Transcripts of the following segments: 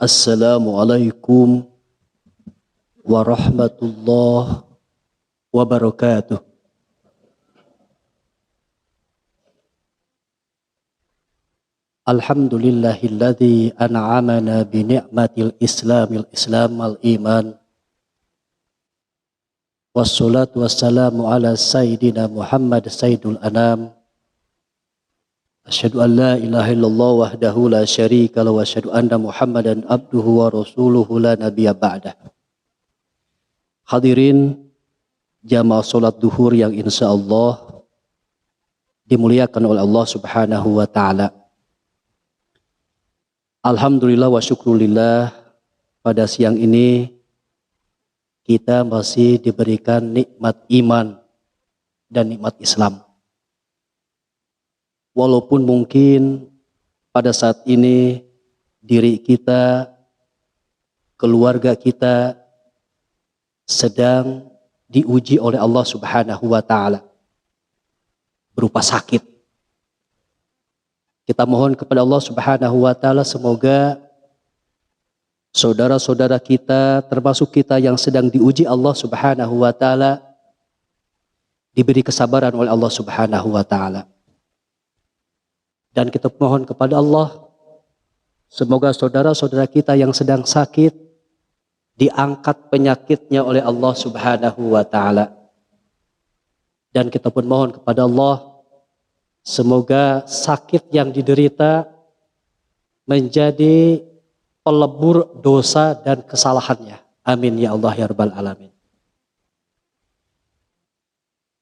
Assalamualaikum warahmatullahi wabarakatuh. Alhamdulillahilladzi an'amana bi ni'matil islam al iman. Wassalatu wassalamu ala sayyidina Muhammad sayyidul anam. Asyhadu an la ilaha illallah wahdahu la syarika lahu wa asyhadu anna Muhammadan abduhu wa rasuluhu la nabiyya ba'dah. Hadirin jamaah salat duhur yang insyaallah dimuliakan oleh Allah Subhanahu wa taala. Alhamdulillah wa syukrulillah, pada siang ini kita masih diberikan nikmat iman dan nikmat Islam. Walaupun mungkin pada saat ini diri kita, keluarga kita sedang diuji oleh Allah Subhanahu wa taala berupa sakit. Kita mohon kepada Allah Subhanahu wa taala semoga saudara-saudara kita, termasuk kita yang sedang diuji Allah Subhanahu wa taala, diberi kesabaran oleh Allah Subhanahu wa taala. Dan kita mohon kepada Allah, semoga saudara-saudara kita yang sedang sakit diangkat penyakitnya oleh Allah Subhanahu wa taala. Dan kita pun mohon kepada Allah, semoga sakit yang diderita menjadi pelebur dosa dan kesalahannya. Amin ya Allah ya rabbal alamin.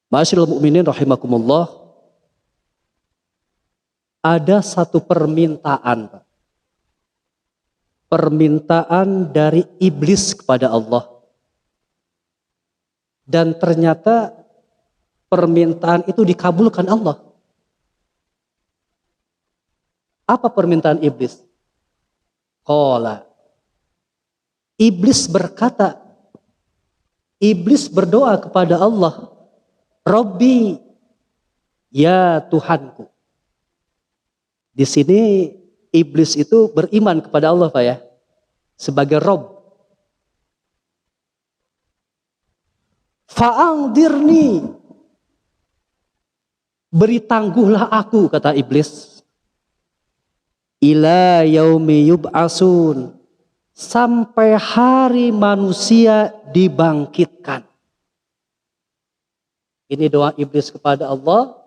Ma'asyiral mu'minin rahimakumullah. Ada satu permintaan, Pak. Permintaan dari iblis kepada Allah. Dan ternyata permintaan itu dikabulkan Allah. Apa permintaan iblis? Qala. Iblis berkata, iblis berdoa kepada Allah, Rabbi, ya Tuhanku. Di sini iblis itu beriman kepada Allah, Pak ya, sebagai Rabb. Fa'angdirni, beri tangguhlah aku, kata iblis, ila yaumi yub'asun, sampai hari manusia dibangkitkan. Ini doa iblis kepada Allah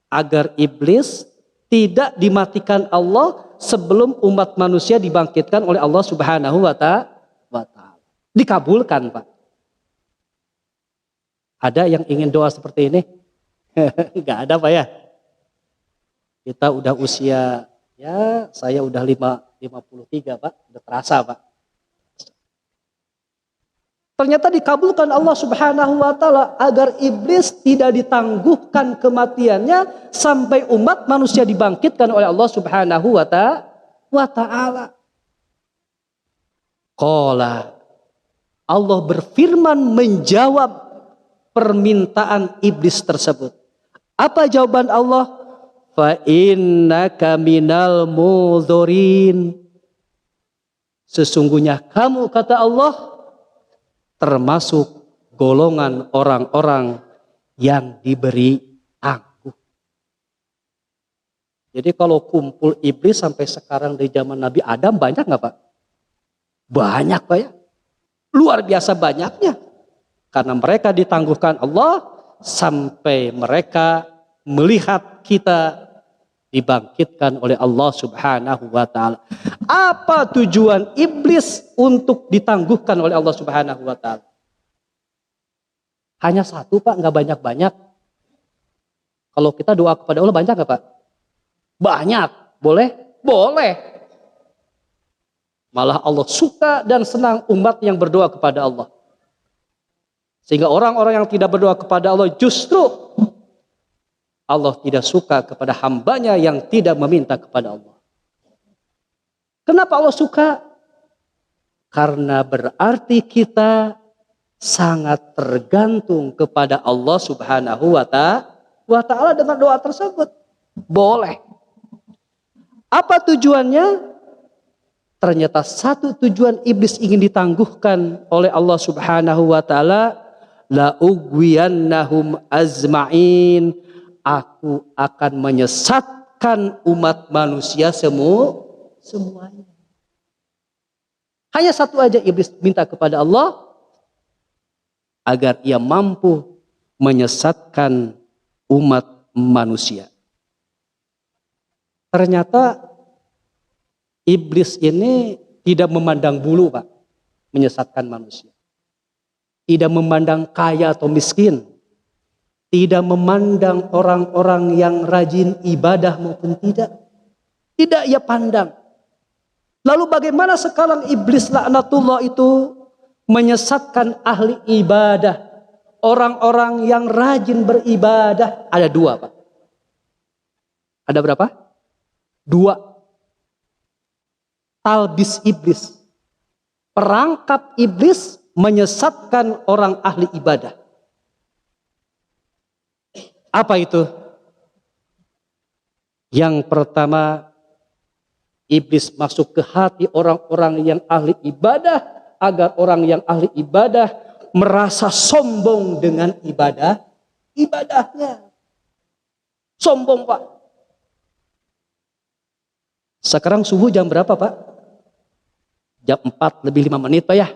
agar iblis tidak dimatikan Allah sebelum umat manusia dibangkitkan oleh Allah Subhanahu wa ta'ala. Dikabulkan, Pak. Ada yang ingin doa seperti ini? Enggak ada, Pak ya. Kita udah usia, ya saya udah 53, Pak. Udah terasa, Pak. Ternyata dikabulkan Allah Subhanahu wa taala agar iblis tidak ditangguhkan kematiannya sampai umat manusia dibangkitkan oleh Allah Subhanahu wa taala. Qala, Allah berfirman menjawab permintaan iblis tersebut. Apa jawaban Allah? Fa innaka minal mudzorin. Sesungguhnya kamu, kata Allah, termasuk golongan orang-orang yang diberi tangguh. Jadi kalau kumpul iblis sampai sekarang dari zaman Nabi Adam banyak nggak, Pak? Banyak, Pak ya. Luar biasa banyaknya. Karena mereka ditangguhkan Allah sampai mereka melihat kita dibangkitkan oleh Allah Subhanahu wa taala. Apa tujuan iblis untuk ditangguhkan oleh Allah Subhanahu wa taala? Hanya satu, Pak, nggak banyak-banyak. Kalau kita doa kepada Allah banyak nggak, Pak? Banyak. Boleh? Boleh. Malah Allah suka dan senang umat yang berdoa kepada Allah. Sehingga orang-orang yang tidak berdoa kepada Allah justru Allah tidak suka kepada hambanya yang tidak meminta kepada Allah. Kenapa Allah suka? Karena berarti kita sangat tergantung kepada Allah Subhanahu wa Ta'ala dengan doa tersebut. Boleh. Apa tujuannya? Ternyata satu tujuan iblis ingin ditangguhkan oleh Allah Subhanahu wa Ta'ala, la ugwiyannahum azma'in, aku akan menyesatkan umat manusia semuanya. Hanya satu aja iblis minta kepada Allah, agar ia mampu menyesatkan umat manusia. Ternyata iblis ini tidak memandang bulu, Pak, menyesatkan manusia. Tidak memandang kaya atau miskin. Tidak memandang orang-orang yang rajin ibadah maupun tidak. Tidak ia pandang. Lalu bagaimana sekarang iblis laknatullah itu menyesatkan ahli ibadah. Orang-orang yang rajin beribadah. Ada dua, Pak. Ada berapa? Dua. Talbis iblis. Perangkap iblis menyesatkan orang ahli ibadah. Apa itu? Yang pertama, iblis masuk ke hati orang-orang yang ahli ibadah, agar orang yang ahli ibadah merasa sombong dengan ibadahnya. Sombong, Pak. Sekarang subuh jam berapa, Pak? Jam 4 lebih 5 menit, Pak, ya.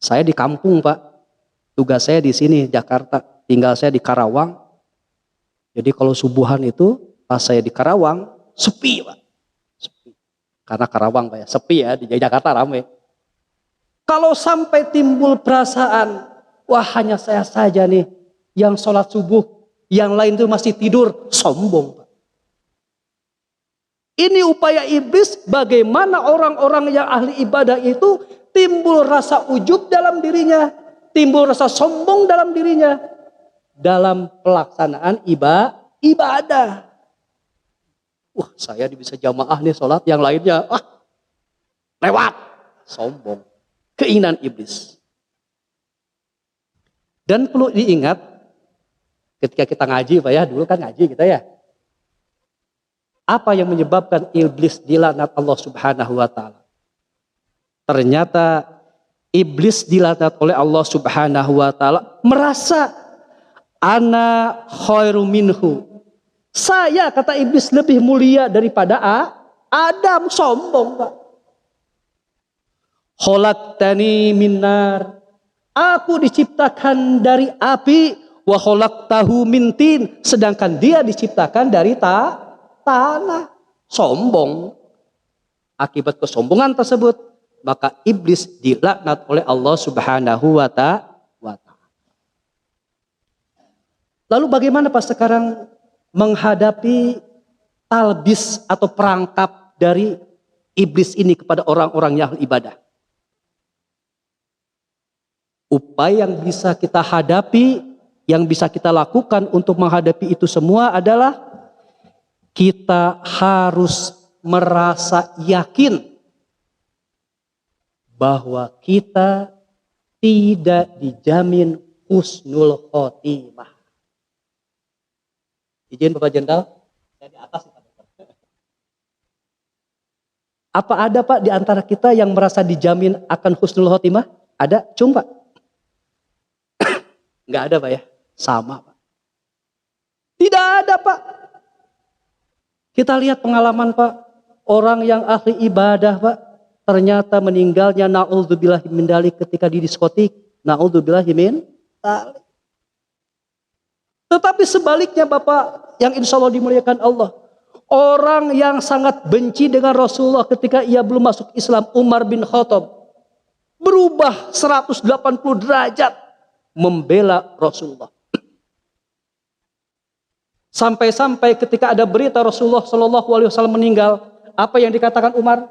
Saya di kampung, Pak. Tugas saya di sini, Jakarta. Tinggal saya di Karawang. Jadi kalau subuhan itu, pas saya di Karawang, sepi, Pak. Sepi. Karena Karawang, Pak, ya. Sepi ya, di Jakarta ramai. Kalau sampai timbul perasaan, wah hanya saya saja nih yang sholat subuh, yang lain itu masih tidur, sombong, Pak. Ini upaya iblis bagaimana orang-orang yang ahli ibadah itu timbul rasa ujub dalam dirinya, timbul rasa sombong dalam dirinya dalam pelaksanaan ibadah. Wah, saya bisa jamaah nih sholat, yang lainnya lewat, sombong. Keinginan iblis. Dan perlu diingat ketika kita ngaji, Pak, ya, dulu kan ngaji kita, ya. Apa yang menyebabkan iblis dilaknat Allah Subhanahu wa Ta'ala? Ternyata iblis dilaknat oleh Allah Subhanahu wa Ta'ala merasa ana khairu minhu. Saya, kata iblis, lebih mulia daripada Adam. Sombong, Pak. Khalaqtani min nar. Aku diciptakan dari api, wa khalaqtahu min tin, sedangkan dia diciptakan dari tanah. Sombong. Akibat kesombongan tersebut, maka iblis dilaknat oleh Allah Subhanahu wa Ta'ala. Lalu bagaimana, Pak, sekarang menghadapi talbis atau perangkap dari iblis ini kepada orang-orang yang ibadah? Upaya yang bisa kita hadapi, yang bisa kita lakukan untuk menghadapi itu semua adalah kita harus merasa yakin bahwa kita tidak dijamin husnul khotimah. Izin Bapak Jenderal, saya di atas. Apa ada, Pak, di antara kita yang merasa dijamin akan husnul khotimah? Ada? Coba. Enggak ada, Pak, ya? Sama, Pak. Tidak ada, Pak. Kita lihat pengalaman, Pak. Orang yang ahli ibadah, Pak, ternyata meninggalnya na'udzubillahi min dzalik ketika di diskotik. Na'udzubillahi min dzalik. Tetapi sebaliknya, Bapak, yang insya Allah dimuliakan Allah. Orang yang sangat benci dengan Rasulullah ketika ia belum masuk Islam, Umar bin Khattab, berubah 180 derajat membela Rasulullah. Sampai-sampai ketika ada berita Rasulullah SAW meninggal, apa yang dikatakan Umar?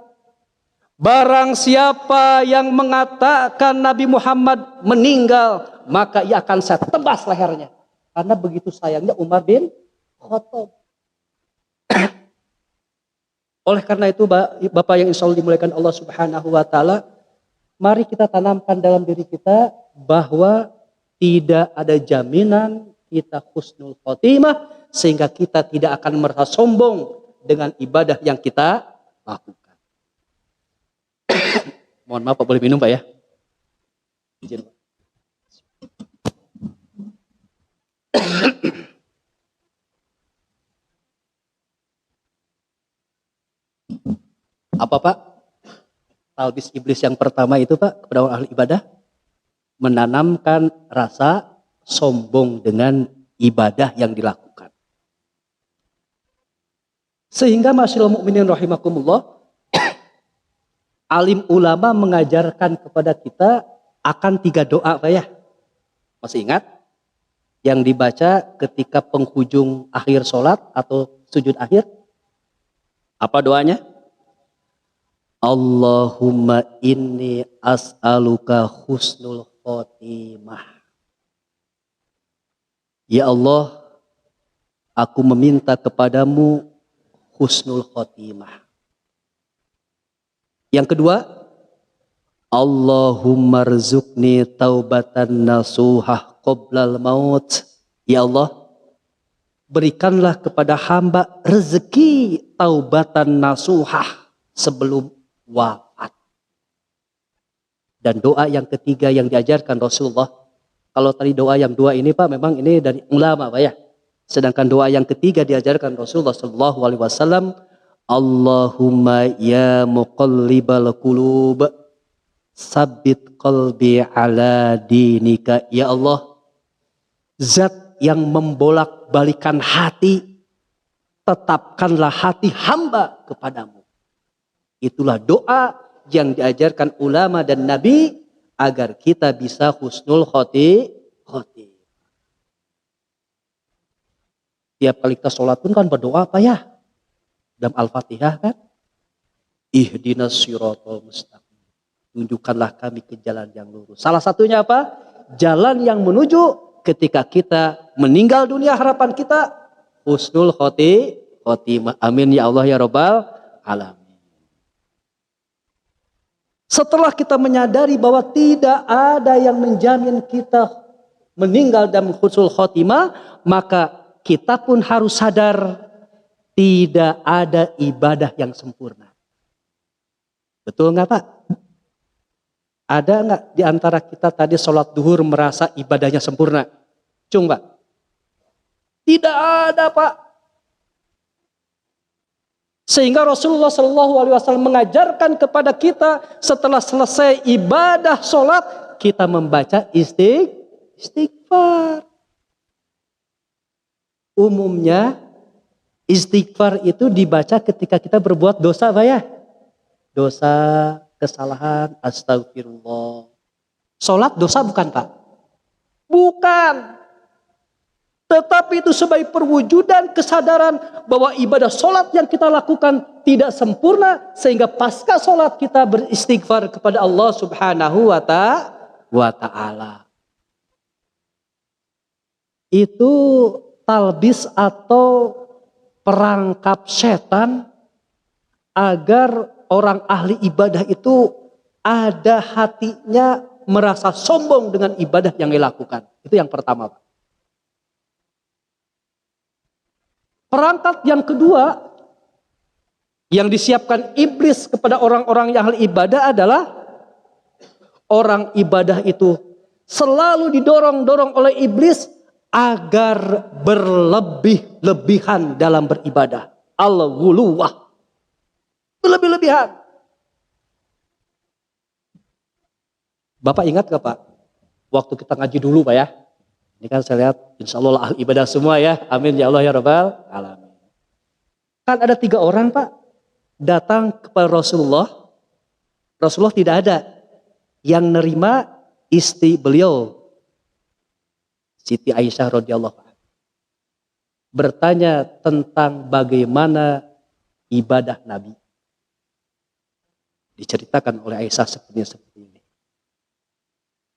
Barang siapa yang mengatakan Nabi Muhammad meninggal, maka ia akan saya tebas lehernya. Karena begitu sayangnya Umar bin Khattab. Oleh karena itu Bapak yang insya Allah dimuliakan Allah Subhanahu wa Ta'ala, mari kita tanamkan dalam diri kita bahwa tidak ada jaminan kita husnul khotimah, sehingga kita tidak akan merasa sombong dengan ibadah yang kita lakukan. Mohon maaf Pak, boleh minum Pak ya? Izin Pak. Apa Pak? Talbis iblis yang pertama itu Pak kepada orang ahli ibadah, menanamkan rasa sombong dengan ibadah yang dilakukan. Sehingga masyaallah mukminin rahimakumullah, alim ulama mengajarkan kepada kita akan 3 doa Pak ya. Masih ingat? Yang dibaca ketika penghujung akhir sholat atau sujud akhir. Apa doanya? Allahumma inni as'aluka husnul khotimah. Ya Allah, aku meminta kepadamu husnul khotimah. Yang kedua, Allahumma rzuqni taubatan nasuhah qoblal maut. Ya Allah, berikanlah kepada hamba rezeki taubatan nasuhah sebelum wafat. Dan doa yang ketiga yang diajarkan Rasulullah, kalau tadi doa yang 2 ini Pak memang ini dari ulama Pak ya. Sedangkan doa yang ketiga diajarkan Rasulullah sallallahu alaihi wasallam, Allahumma ya muqallibal qulub sabbit qalbi ala dinika. Ya Allah, zat yang membolak-balikan hati, tetapkanlah hati hamba kepadamu. Itulah doa yang diajarkan ulama dan Nabi agar kita bisa husnul khotimah. Tiap kali kita sholat pun kan berdoa apa ya? Dalam Al-Fatihah kan? Ihdinas siratal mustaqim. Tunjukkanlah kami ke jalan yang lurus. Salah satunya apa? Jalan yang menuju ketika kita meninggal dunia, harapan kita husnul khotimah. Amin ya Allah ya Rabbal alamin. Setelah kita menyadari bahwa tidak ada yang menjamin kita meninggal dalam husnul khotimah, maka kita pun harus sadar tidak ada ibadah yang sempurna. Betul nggak Pak? Ada nggak di antara kita tadi sholat duhur merasa ibadahnya sempurna? Cung Pak? Tidak ada Pak. Sehingga Rasulullah SAW mengajarkan kepada kita setelah selesai ibadah sholat, kita membaca istighfar. Umumnya istighfar itu dibaca ketika kita berbuat dosa Pak ya. Dosa, kesalahan, astagfirullah. Sholat dosa bukan Pak? Bukan. Tetapi itu sebagai perwujudan kesadaran bahwa ibadah sholat yang kita lakukan tidak sempurna, sehingga pasca sholat kita beristighfar kepada Allah Subhanahu wa Ta'ala. Itu talbis atau perangkap setan agar orang ahli ibadah itu ada hatinya merasa sombong dengan ibadah yang dilakukan. Itu yang pertama Pak. Perangkat yang kedua yang disiapkan iblis kepada orang-orang yang ahli ibadah adalah orang ibadah itu selalu didorong-dorong oleh iblis agar berlebih-lebihan dalam beribadah. Al-ghuluwah. Berlebih-lebihan. Bapak ingat gak Pak? Waktu kita ngaji dulu Pak ya. Ini kan saya lihat insya Allah ahli ibadah semua ya. Amin ya Allah ya Rabbal alamin. Kan ada 3 orang Pak datang kepada Rasulullah. Rasulullah tidak ada yang nerima istri beliau, Siti Aisyah radhiyallahu anha. Bertanya tentang bagaimana ibadah Nabi. Diceritakan oleh Aisyah seperti ini.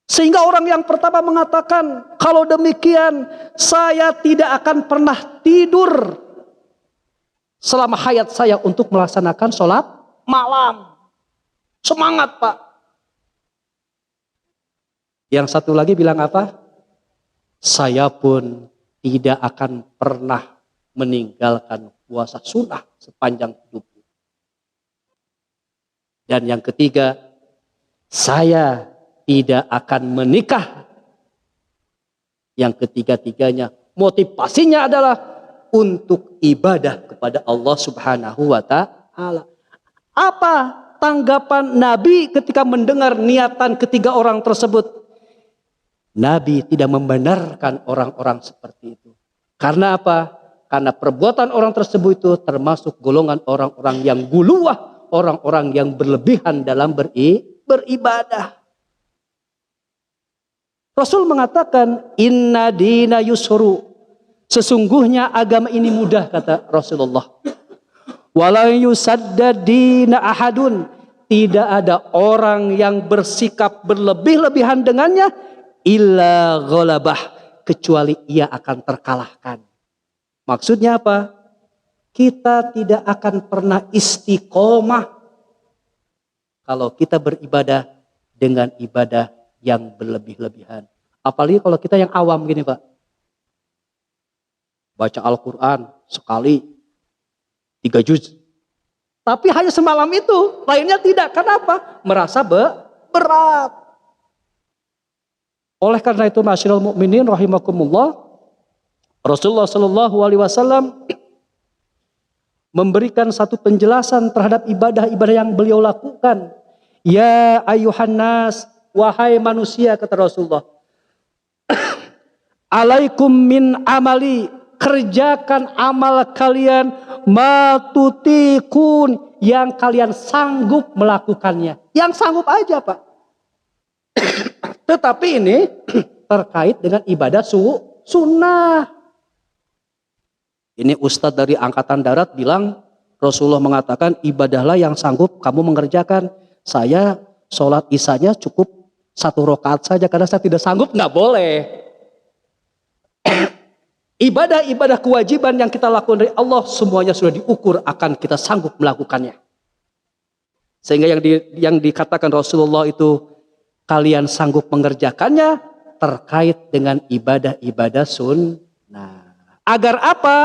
Sehingga orang yang pertama mengatakan, kalau demikian saya tidak akan pernah tidur selama hayat saya untuk melaksanakan sholat malam. Semangat Pak. Yang satu lagi bilang apa? Saya pun tidak akan pernah meninggalkan puasa sunnah sepanjang hidupku. Dan yang ketiga, saya tidak akan menikah. Yang ketiga-tiganya motivasinya adalah untuk ibadah kepada Allah Subhanahu wa Ta'ala. Apa tanggapan Nabi ketika mendengar niatan ketiga orang tersebut? Nabi tidak membenarkan orang-orang seperti itu. Karena apa? Karena perbuatan orang tersebut itu termasuk golongan orang-orang yang guluwah, orang-orang yang berlebihan dalam beribadah. Rasul mengatakan, inna dina yusru. Sesungguhnya agama ini mudah, kata Rasulullah. Wala yusaddad dina ahadun. Tidak ada orang yang bersikap berlebih-lebihan dengannya, illa ghalabah, kecuali ia akan terkalahkan. Maksudnya apa? Kita tidak akan pernah istiqomah kalau kita beribadah dengan ibadah yang berlebih-lebihan. Apalagi kalau kita yang awam gini Pak. Baca Al-Quran sekali 3 juz. Tapi hanya semalam itu, lainnya tidak. Kenapa? Merasa berat. Oleh karena itu, masyarul mukminin rahimakumullah, Rasulullah Shallallahu Alaihi Wasallam memberikan satu penjelasan terhadap ibadah-ibadah yang beliau lakukan. Ya ayuhan nas, wahai manusia, kata Rasulullah, alaikum min amali, kerjakan amal kalian, matutikun, yang kalian sanggup melakukannya. Yang sanggup aja Pak. Tetapi ini terkait dengan ibadah sunnah. Ini ustadz dari Angkatan Darat bilang, Rasulullah mengatakan ibadahlah yang sanggup kamu mengerjakan. Saya sholat isanya cukup 1 rakaat saja karena saya tidak sanggup. Nggak boleh. Ibadah-ibadah kewajiban yang kita lakukan dari Allah semuanya sudah diukur akan kita sanggup melakukannya. Sehingga yang dikatakan Rasulullah itu kalian sanggup mengerjakannya terkait dengan ibadah-ibadah sunnah. Agar apa?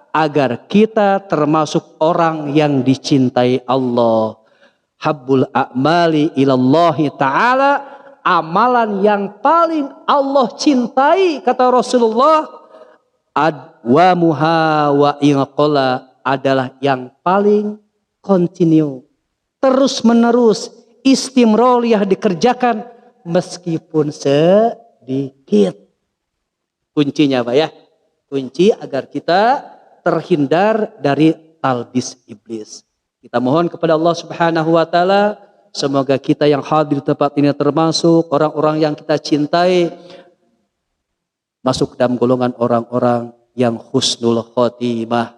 Agar kita termasuk orang yang dicintai Allah. Habbul a'mali ilallahi ta'ala, amalan yang paling Allah cintai, kata Rasulullah, adwamuha wa inqala, adalah yang paling continue, terus menerus, istimroliyah, dikerjakan meskipun sedikit. Kuncinya Pak ya, kunci agar kita terhindar dari talbis iblis. Kita mohon kepada Allah Subhanahu wa Ta'ala, semoga kita yang hadir di tempat ini termasuk orang-orang yang kita cintai, masuk dalam golongan orang-orang yang husnul khotimah.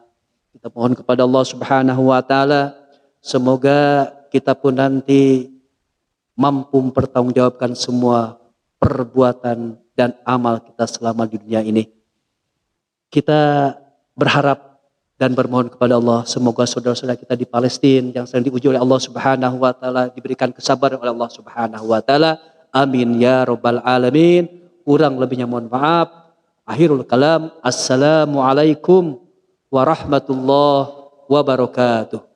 Kita mohon kepada Allah Subhanahu wa Ta'ala, semoga kita pun nanti mampu mempertanggungjawabkan semua perbuatan dan amal kita selama di dunia ini. Kita berharap dan bermohon kepada Allah, semoga saudara-saudara kita di Palestina yang sedang diuji oleh Allah Subhanahu wa Ta'ala diberikan kesabaran oleh Allah Subhanahu wa Ta'ala. Amin ya rabbal alamin. Kurang lebihnya mohon maaf. Akhirul kalam, assalamualaikum warahmatullahi wabarakatuh.